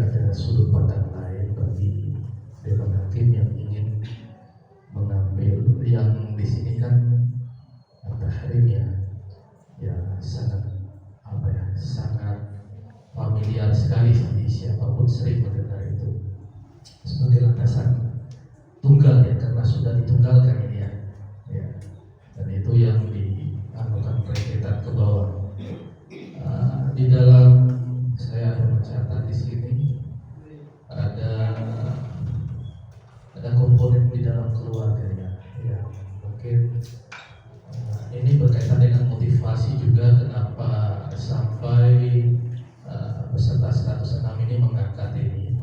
ada sudut pandang lain bagi dewan hakim yang ingin mengambil yang di sini kan tahrim ya sangat sangat familiar sekali bagi siapapun sering mendengar itu sebagai landasan tunggal ya, karena sudah ditunggalkan ini ya. Dan itu yang dianukan peringkatan ke bawah. Di dalam saya ada mencatat di sini ada komponen di dalam keluarganya ya, mungkin ini berkaitan dengan motivasi juga kenapa sampai peserta 106 ini mengangkat ini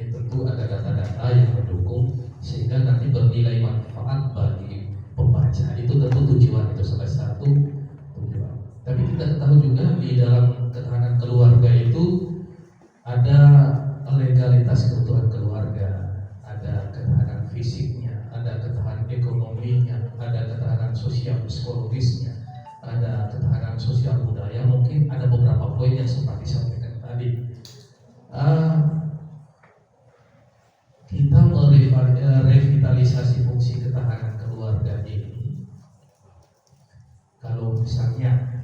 tentu ada data-data yang mendukung sehingga nanti bernilai manfaat bagi pembaca. Itu tentu tujuan, itu salah satu tujuan. Tapi kita ketahui juga di dalam ketahanan keluarga itu ada legalitas keutuhan keluarga, ada ketahanan fisiknya, ada ketahanan ekonominya, ada ketahanan sosial psikologisnya, ada ketahanan sosial budaya. Mungkin ada beberapa poin yang sempat disampaikan tadi. Kita merevitalisasi fungsi ketahanan keluarga ini. Kalau misalnya,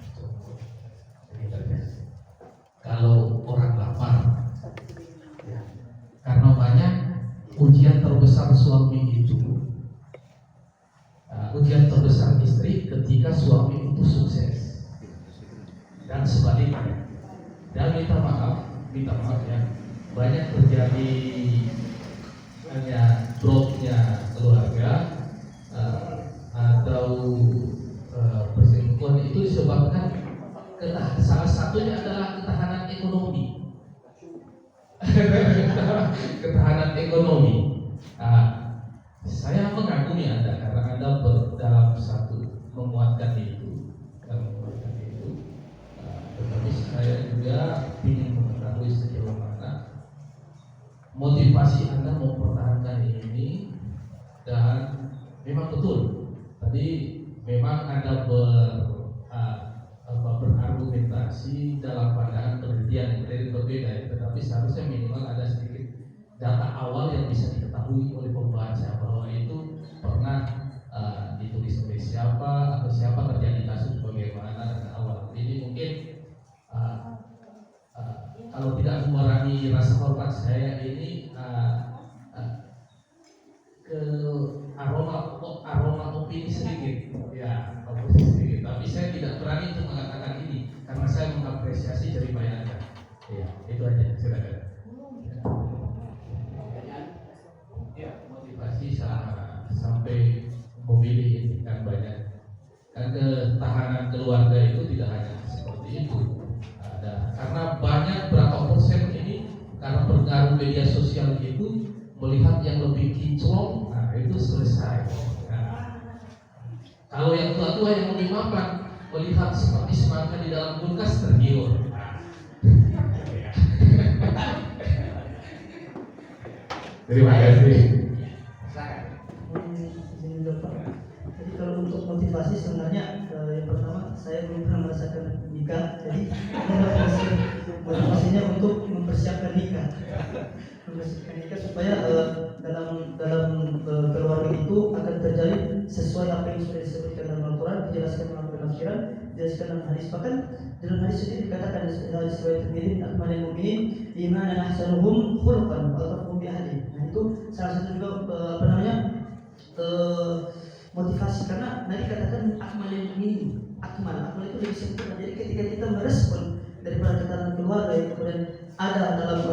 kalau orang lapar, ya, karena banyak ujian terbesar suami itu, ujian terbesar istri ketika suami itu sukses, dan sebaliknya. Dan minta maaf ya, banyak terjadi hanya dropnya keluarga atau perselingkuhan itu disebabkan salah satunya adalah ketahanan ekonomi. Ketahanan ekonomi. Saya mengagumi Anda karena Anda dalam satu menguatkan itu. Tetapi saya juga ingin mengetahui sejauh mana motivasi Anda mempertahankan ini. Dan memang betul tadi memang Anda berargumentasi dalam pandangan penelitian yang berbeda ya, tetapi seharusnya minimal ada sedikit data awal yang bisa diketahui oleh pembaca bahwa itu pernah ditulis oleh siapa atau siapa, terjadi kasus bagaimana dan awal. Ini mungkin kalau tidak mengurangi rasa hormat saya ini ke aroma opini sedikit ya, opini sedikit. Tapi saya tidak berani untuk mengatakan ini karena saya mengapresiasi jeripaya Anda. Ya, itu aja. Silakan. Ya, motivasi sampai memilih ini kan banyak. Kan ketahanan keluarga itu tidak hanya seperti itu. Karena banyak berapa persen ini karena pengaruh media sosial itu melihat yang lebih kinclong, itu selesai. Kalau yang tua-tua yang lebih mapan melihat seperti semangka di dalam kulkas tergiur. Terima kasih. Jadi kalau untuk motivasi sebenarnya yang pertama saya belum pernah merasakan nikah, jadi motivasinya untuk mempersiapkan nikah supaya dalam keluarga itu akan terjalin sesuai apa yang sudah disebutkan dalam Al-Quran, dijelaskan dalam penafsiran, dijelaskan dalam hadis. Bahkan dalam hadis sendiri dikatakan hadis riwayat Tirmidzi, akmalul mu'minin imanan ahsanuhum khuluqan wa atqanuhum bi ahli. Nah itu salah satu juga motivasi, karena tadi katakan akmalul mu'minin, akmal itu lebih sempurna. Jadi ketika kita merespon daripada ketahanan keluarga yang kemudian ada dalam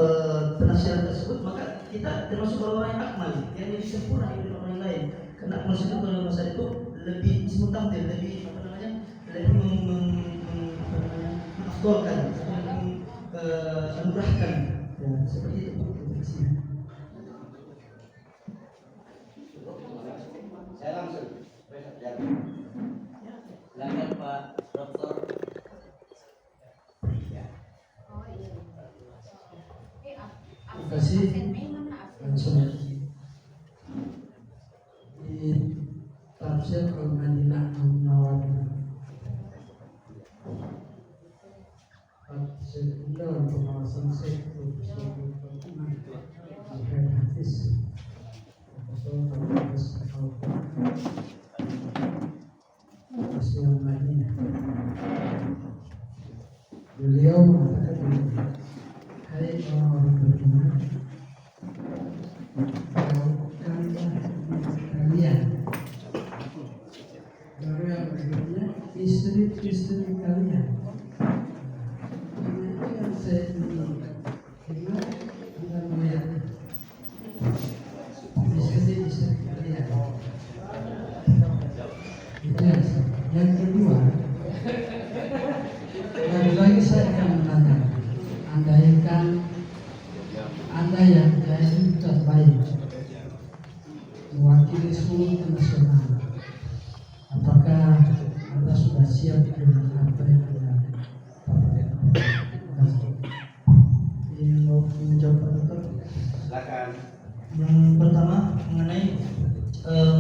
penafsiran tersebut, maka kita termasuk orang yang akmal, yang lebih sempurna dibanding orang yang lain. Karena maksudnya kalau masalah itu lebih mutamtil, lebih mengafdolkan, menganugerahkan, ya, seperti itu. Saya langsung silakan Pak Dokter. Terima kasih. Langsung di tafsir Al-Madinah An-Nawawi. Tafsir dalam pengawasan sektor Anda yang ini terbaik mewakili seluruh nasional. Apakah Anda sudah siap dengan apa yang Anda Ingin menjawab Pak Dokter? Silakan. Yang pertama mengenai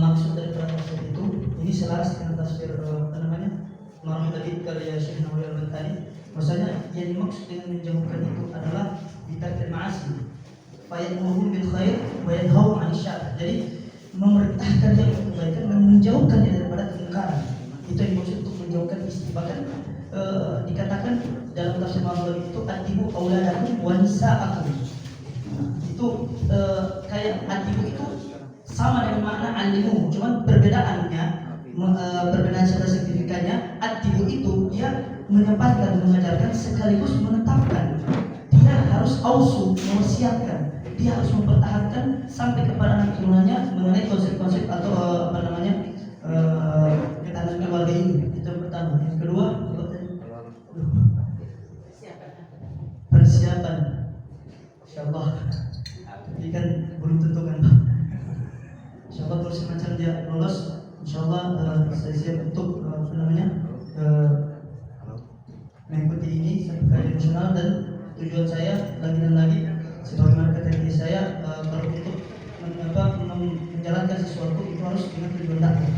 maksud dari tafsir itu, ini selaras dengan tafsir Marhum tadi karya Syekh Nawawi Al-Bantani. Maksudnya yang dimaksud dengan menjauhkan itu adalah bitarkil ma'asi fa ya'muruhum bil khair wa yanhahum 'anil syarr. Jadi memerintahkan yang kebaikan dan menjauhkannya daripada kemungkaran. Itu yang dimaksud untuk menjauhkan istri. Bahkan dikatakan dalam tafsir Marhum itu adibu auladakum wa nisa'akum. Itu kayak adibu itu sama dengan makna alimu, cuman perbedaannya perbedaan secara signifikannya, adibu itu dia menyampaikan, mengajarkan sekaligus menetapkan. Dia harus ausu, mewasiatkan, dia harus mempertahankan sampai kepada anak turunannya mengenai konsep-konsep atau ketahanan keluarga ini. Itu yang pertama. Yang kedua, persiapan. Insyaallah. Tapi kan belum tentu kan, Pak. Insyaallah kalau semacam dia lolos, insyaallah saya siap untuk mengikuti ini sampai nasional. Dan tujuan saya lagi dan lagi sebagaimana kata diri saya, kalau untuk menjalankan sesuatu itu harus dengan tujuan dakwah.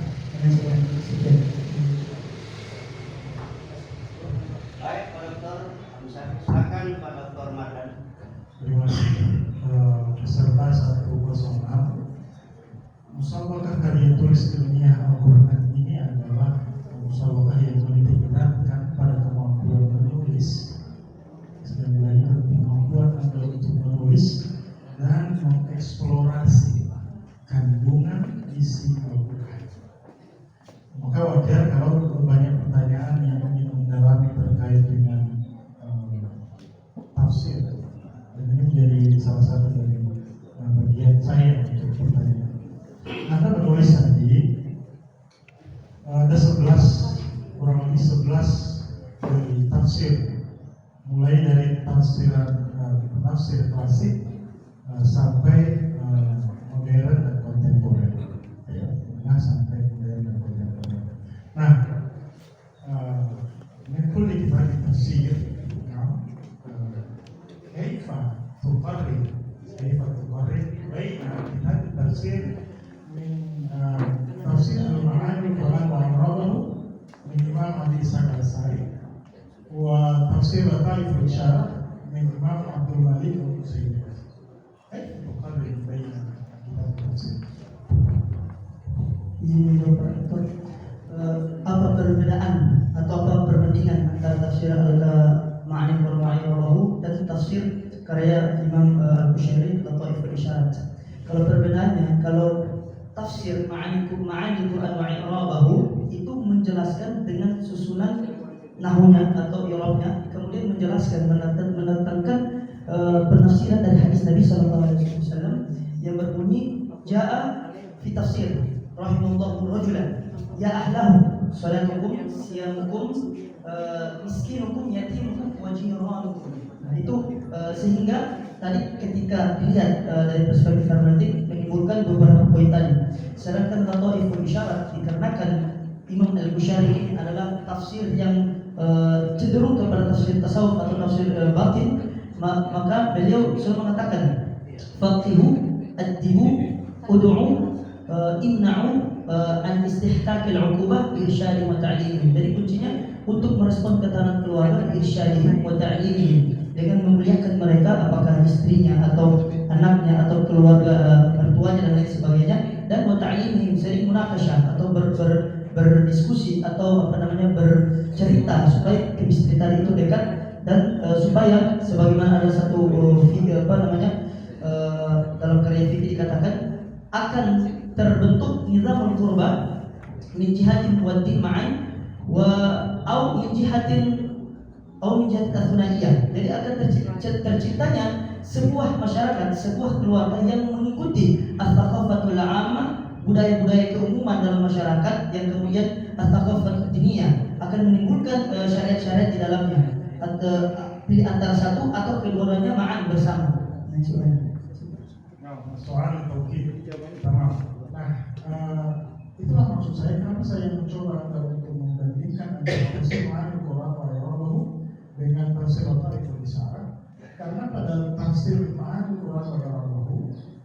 Baik, Pak Dokter. Silakan Pak Dokter Mardan. Terima kasih. Peserta 106. Musabaqah karya tulis ilmiah Al-Quran ini adalah musabaqah yang menitikberatkan pada kemampuan menulis. Sekali lagi, kemampuan Anda untuk menulis dan mengeksplorasi kandungan isi Al-Quran. Maka wajar kalau banyak pertanyaan yang ingin mendalami terkait dengan tafsir. Dan ini menjadi salah satu dari bagian saya untuk pertanyaan. Anda menulis tadi ada 11, kurang lebih 11 dari tafsir, mulai dari tafsir klasik sampai modern dan kontemporer, sampai modern dan kontemporer. Nah, menurut kita di tafsir, kaifa tuqarrir baina kitab tafsir min tafsir al-ma'ani Quran wa Arabahu min Imam Ali Sakal-Sari wa tafsir Taif al-Syarah min Imam Abdul Malik al-Utsaimin. Kaifa tuqarrir baina kitab tafsir? Ini Dokter, apa perbedaan atau apa perbandingan antara tafsir al-Ma'ani wal Arabahu dan tafsir karya Imam Al-Bushairi atau Taif al-Isyarat? Kalau perbedaannya, kalau tafsir Ma'ani Quran wa Arabahu itu menjelaskan dengan susunan nahunya atau i'rabnya, kemudian menjelaskan mendatangkan penafsiran dari hadis Nabi SAW yang berbunyi ja'a fi tafsir rahimallahu rajulan ya ahlahu salatukum siyamukum miskinukum yatimukum wa jiranukum. Nah, itu sehingga tadi ketika dilihat dari perspektif hermeneutik menimbulkan beberapa poin tadi. Sedangkan Taiful Isyarat dikarenakan Imam Al-Bushairi ini adalah tafsir yang cenderung kepada tafsir tasawuf atau tafsir batin, maka beliau selalu mengatakan faqihu addibu ud'u imna'u an istihqaqil 'uqubah irsyadi wa ta'lim. Jadi kuncinya untuk merespon ketahanan keluarga irsyadi wa ta'lim dengan memuliakan mereka, apakah istrinya atau anaknya atau keluarga mertuanya dan lain sebagainya, dan wa ta'lim sering munakasyah atau berdiskusi atau bercerita supaya chemistry tadi itu dekat dan supaya sebagaimana ada satu dalam karya fikih dikatakan akan terbentuk nizamul qurba min jihatin wa din ma'an wa au min jihatin athunaiyah. Jadi akan terciptanya sebuah masyarakat, sebuah keluarga yang mengikuti al-thaqafatul 'ammah, budaya-budaya keumuman dalam masyarakat, yang kemudian al-thaqafatul diniyah akan menimbulkan syariat-syariat di dalamnya. Pilih antara satu atau keduanya ma'an bersama. soal tauhid. Tamam. Nah, itulah maksud saya. Kenapa saya mencoba untuk membandingkan antara tafsir Ma'anil Quran wa Irabahu dengan tafsir Tariqul Isyarat. Karena pada tafsir Ma'anil Quran wa Irabahu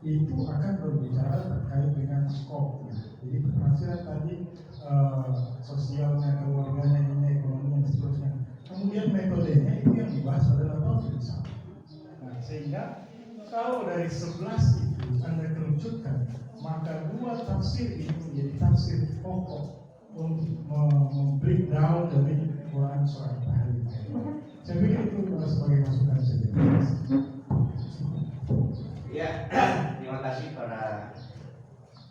itu akan berbicara terkait dengan skop. Jadi penafsiran tadi sosialnya, keluarganya, ini ekonominya dan seterusnya. Kemudian metodenya itu yang dibahas adalah tafsir Isyarat. Nah, sehingga kalau dari 11 itu Anda kerucutkan, maka 2 tafsir itu menjadi tafsir pokok untuk membreakdown dari Quran surah Al-Tahrim. Saya pikir itu sebagai masukan saja. Ya, terima kasih para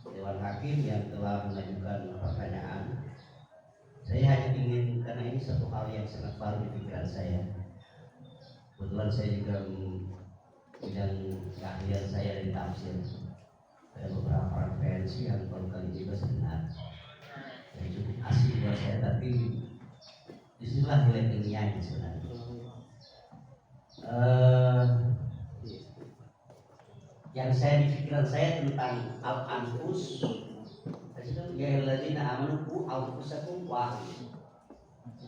Dewan Hakim yang telah mengajukan pertanyaan. Saya hanya ingin, karena ini satu hal yang sangat baru di pikiran saya. Kebetulan saya juga bidang keahlian saya dari tafsir. Ada beberapa referensi yang baru kali ini juga dengar. Yang cukup asik buat saya, tapi disinilah nilai ilmiahnya sebenarnya. Yang saya di pikiran saya tentang al-anfus, ya alladzina amanu qu anfusakum wa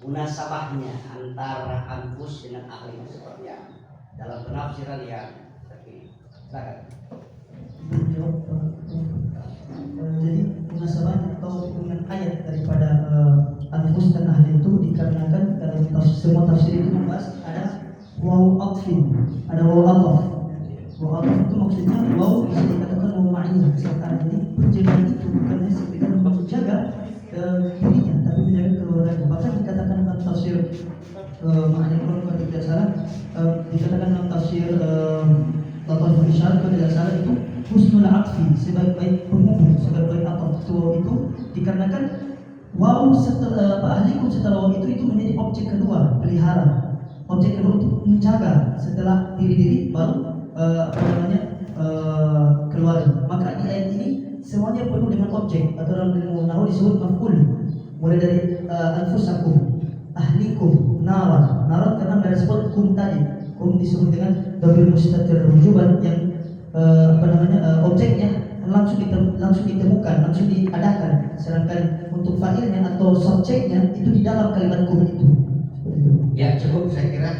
munasabahnya antara anfus dengan ahli seperti apa dalam penafsiran yang terkini. Silakan. Jadi munasabahnya atau dengan ayat daripada anfus dan ahli itu dikarenakan dalam semua tafsir itu membahas ada waw atfin, ada waw ataf. Waw ataf itu maksudnya waw bisa dikatakan waw ma'iyah, serta jadi penjagaan itu bukan hanya sekedar menjaga dirinya, tapi menjaga keluarga. Bahkan dikatakan dalam tafsir Ma'anil Quran kalau tidak salah, dikatakan dalam tafsir Tariqul Isyarat kalau tidak salah itu husnul atfi, sebaik-baik penghubung, sebaik-baik ataf. Itu dikarenakan waw setelah ahlikum setelah waw itu menjadi objek kedua, pelihara. Objek kedua untuk menjaga, setelah diri baru keluarga. Maka di ayat ini semuanya penuh dengan objek, atau dalam ilmu nahwu disebut maf'ul. Mulai dari anfusakum, ahlikum, naran karena ada sebut kum tadi. Kum disebut dengan dhamirul mustatir wujuban yang objeknya langsung ditemukan, langsung diadakan. Sedangkan untuk fa'ilnya atau subjeknya itu di dalam kalimat kum itu. Ya, cukup saya kira.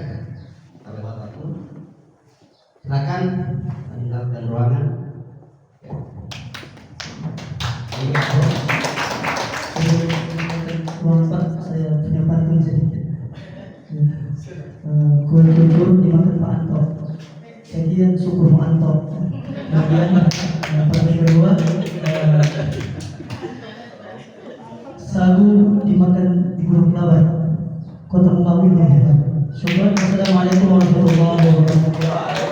Sampai waktu. Silakan meninggalkan ruangan. Ruang Pak, saya punya pantun sedikit. Kue jujur dimakan Pak Anto, kemudian syukur Pak Anto. Kemudian pantun kedua, sagu dimakan di Gunung Labat, kota Mbawi. Syukur. Assalamualaikum warahmatullahi wabarakatuh.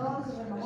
Oh,